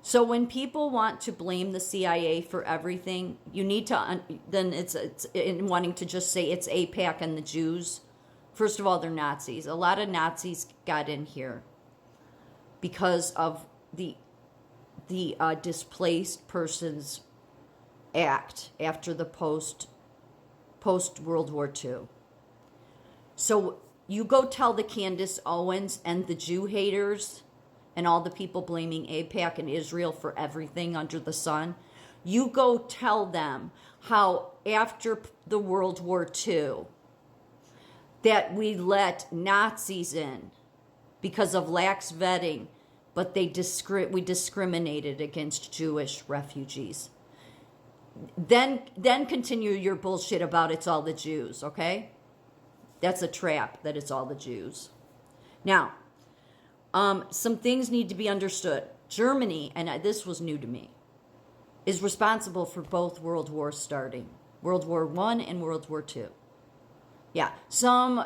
So when people want to blame the CIA for everything, you need to, then it's in wanting to just say it's AIPAC and the Jews. First of all, they're Nazis. A lot of Nazis got in here because of the Displaced Persons Act after the post World War II. So you go tell the Candace Owens and the Jew haters and all the people blaming AIPAC and Israel for everything under the sun. You go tell them how after the World War II that we let Nazis in because of lax vetting, but we discriminated against Jewish refugees. Then continue your bullshit about it's all the Jews, okay? That's a trap, that it's all the Jews. Now, some things need to be understood. Germany, and this was new to me, is responsible for both world wars starting. World War I and World War II. Yeah,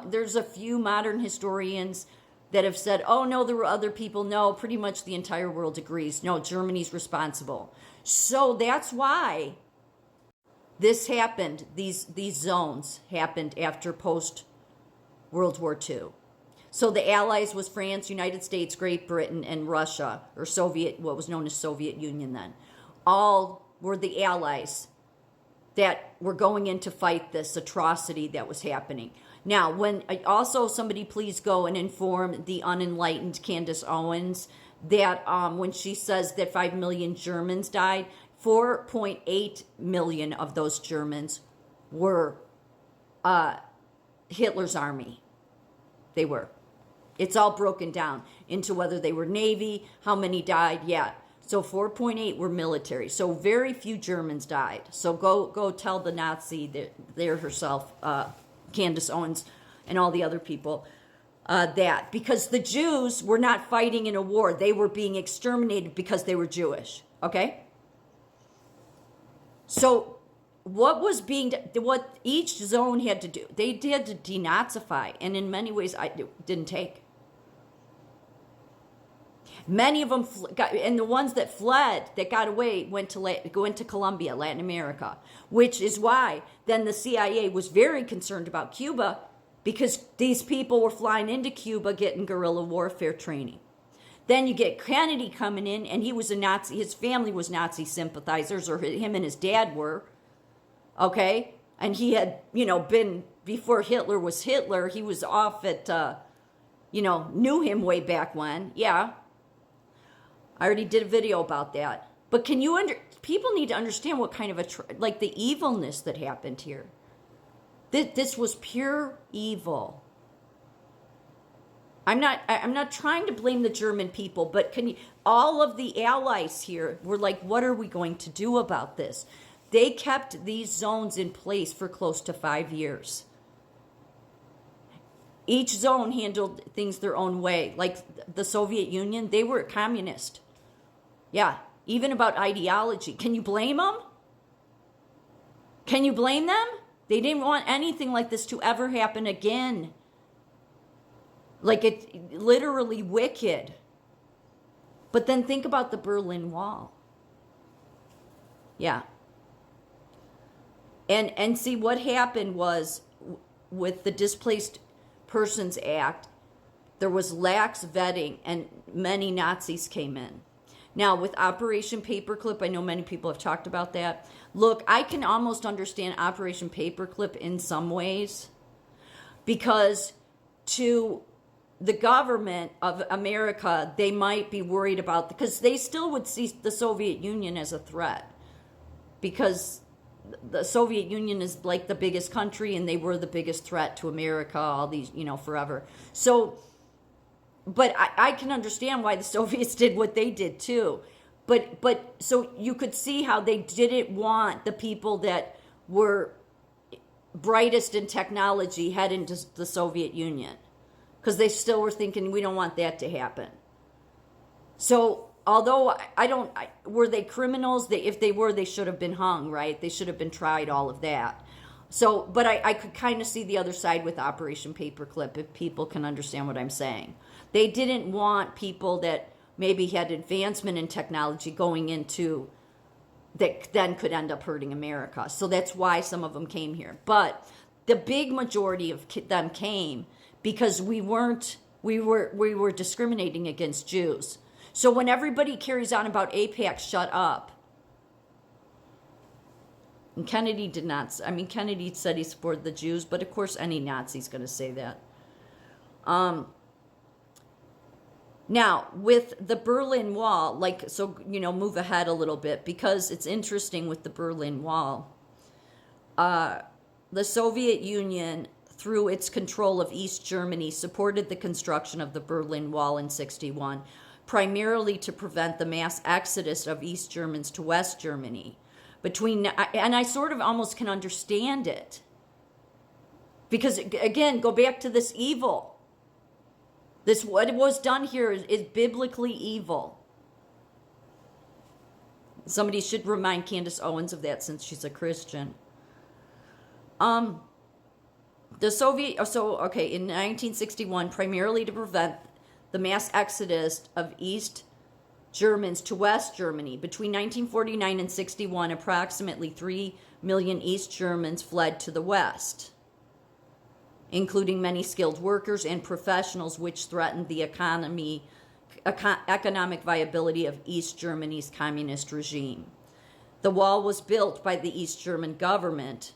there's a few modern historians that have said, oh no, there were other people. No, pretty much the entire world agrees. No, Germany's responsible. So that's why this happened. These zones happened after post-World War II. So the Allies was France, United States, Great Britain, and Russia, or what was known as Soviet Union then. All were the Allies that were going in to fight this atrocity that was happening. Now, when also somebody please go and inform the unenlightened Candace Owens that when she says that 5 million Germans died, 4.8 million of those Germans were Hitler's army. They were. It's all broken down into whether they were Navy, how many died, yeah. So 4.8 were military. So very few Germans died. So go tell the Nazi there herself, Candace Owens, and all the other people that. Because the Jews were not fighting in a war. They were being exterminated because they were Jewish. Okay? So what each zone had to do, they had to denazify. And in many ways, it didn't take. Many of them and the ones that fled, that got away, went to Colombia, Latin America, which is why then the CIA was very concerned about Cuba, because these people were flying into Cuba getting guerrilla warfare training. Then you get Kennedy coming in, and he was a Nazi. His family was Nazi sympathizers, or him and his dad were. Okay, and he had been, before Hitler was Hitler. He was off at knew him way back when. Yeah. I already did a video about that. But people need to understand what kind of the evilness that happened here. This was pure evil. I'm not trying to blame the German people, but all of the allies here were like, what are we going to do about this? They kept these zones in place for close to 5 years. Each zone handled things their own way. Like the Soviet Union, they were communist. Yeah, even about ideology. Can you blame them? Can you blame them? They didn't want anything like this to ever happen again. Like, it literally wicked. But then think about the Berlin Wall. Yeah. And see, what happened was, with the Displaced Persons Act, there was lax vetting and many Nazis came in. Now, with Operation Paperclip, I know many people have talked about that. Look, I can almost understand Operation Paperclip in some ways, because to the government of America, they might be worried about, because they still would see the Soviet Union as a threat, because the Soviet Union is like the biggest country and they were the biggest threat to America, all these, forever. So, but I can understand why the Soviets did what they did too. But so you could see how they didn't want the people that were brightest in technology head into the Soviet Union, because they still were thinking, we don't want that to happen. So although were they criminals? If they were, they should have been hung, right? They should have been tried, all of that. So, but I could kind of see the other side with Operation Paperclip, if people can understand what I'm saying. They didn't want people that maybe had advancement in technology going into that then could end up hurting America. So that's why some of them came here. But the big majority of them came because we were discriminating against Jews. So when everybody carries on about AIPAC, shut up. And Kennedy did not. I mean, Kennedy said he supported the Jews, but of course any Nazi's going to say that. Now, with the Berlin Wall, move ahead a little bit because it's interesting with the Berlin Wall. The Soviet Union, through its control of East Germany, supported the construction of the Berlin Wall in 1961, primarily to prevent the mass exodus of East Germans to West Germany. And I sort of almost can understand it. Because, again, go back to this evil. What was done here is biblically evil. Somebody should remind Candace Owens of that since she's a Christian. In 1961, primarily to prevent the mass exodus of East Germans to West Germany. Between 1949 and 61, approximately 3 million East Germans fled to the West, including many skilled workers and professionals, which threatened the economic viability of East Germany's communist regime. The wall was built by the East German government,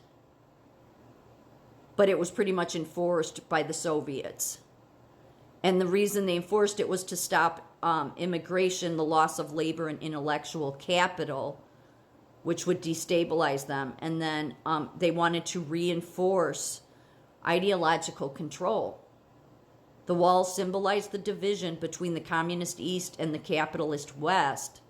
but it was pretty much enforced by the Soviets. And the reason they enforced it was to stop immigration, the loss of labor and intellectual capital, which would destabilize them. And then they wanted to reinforce ideological control. The wall symbolized the division between the communist East and the capitalist West.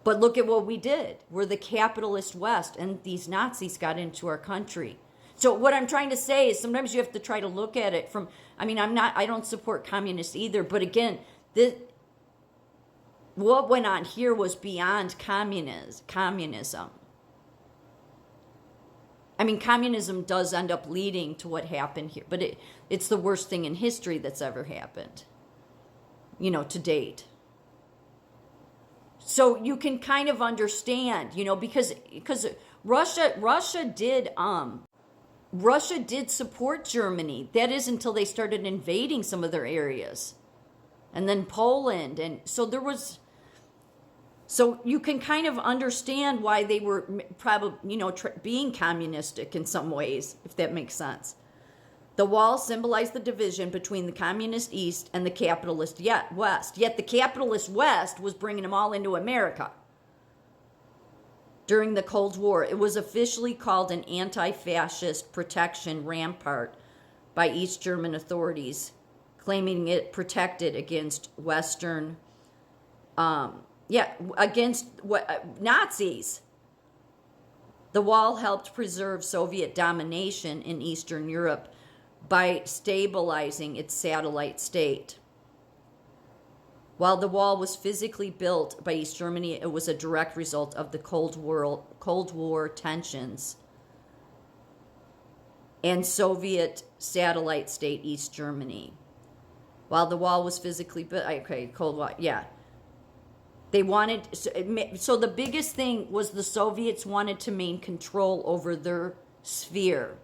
But look at what we did. We're the capitalist West, and these Nazis got into our country. So what I'm trying to say is sometimes you have to try to look at it from, I don't support communists either, but again, what went on here was beyond communism. Communism does end up leading to what happened here, but it's the worst thing in history that's ever happened, to date. So you can kind of understand, because Russia did support Germany. That is until they started invading some of their areas, and then Poland, and so there was. So you can kind of understand why they were probably, being communistic in some ways, if that makes sense. The wall symbolized the division between the communist East and the capitalist West. Yet the capitalist West was bringing them all into America. During the Cold War, it was officially called an anti-fascist protection rampart by East German authorities, claiming it protected against Western against Nazis. The wall helped preserve Soviet domination in Eastern Europe by stabilizing its satellite state. While the wall was physically built by East Germany, it was a direct result of the Cold War tensions and Soviet satellite state East Germany. While the wall was physically built, Cold War, They wanted, so the biggest thing was the Soviets wanted to maintain control over their sphere.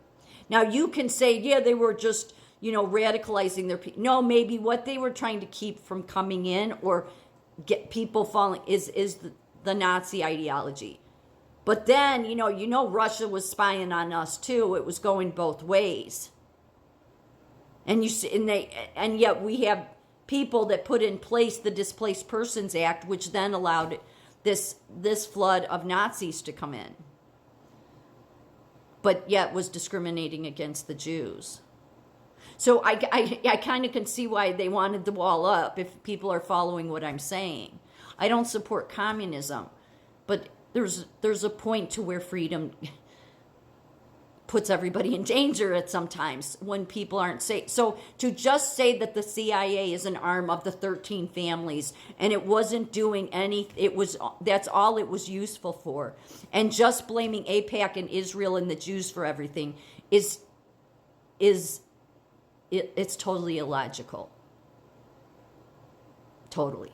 Now you can say, they were just, radicalizing their people. No, maybe what they were trying to keep from coming in or get people falling is the Nazi ideology. But then, Russia was spying on us too. It was going both ways. And yet we have people that put in place the Displaced Persons Act, which then allowed this flood of Nazis to come in, but yet was discriminating against the Jews. So I kind of can see why they wanted the wall up if people are following what I'm saying. I don't support communism, but there's a point to where freedom puts everybody in danger at sometimes when people aren't safe. So to just say that the CIA is an arm of the 13 families and it wasn't doing that's all it was useful for. And just blaming AIPAC and Israel and the Jews for everything it's totally illogical. Totally.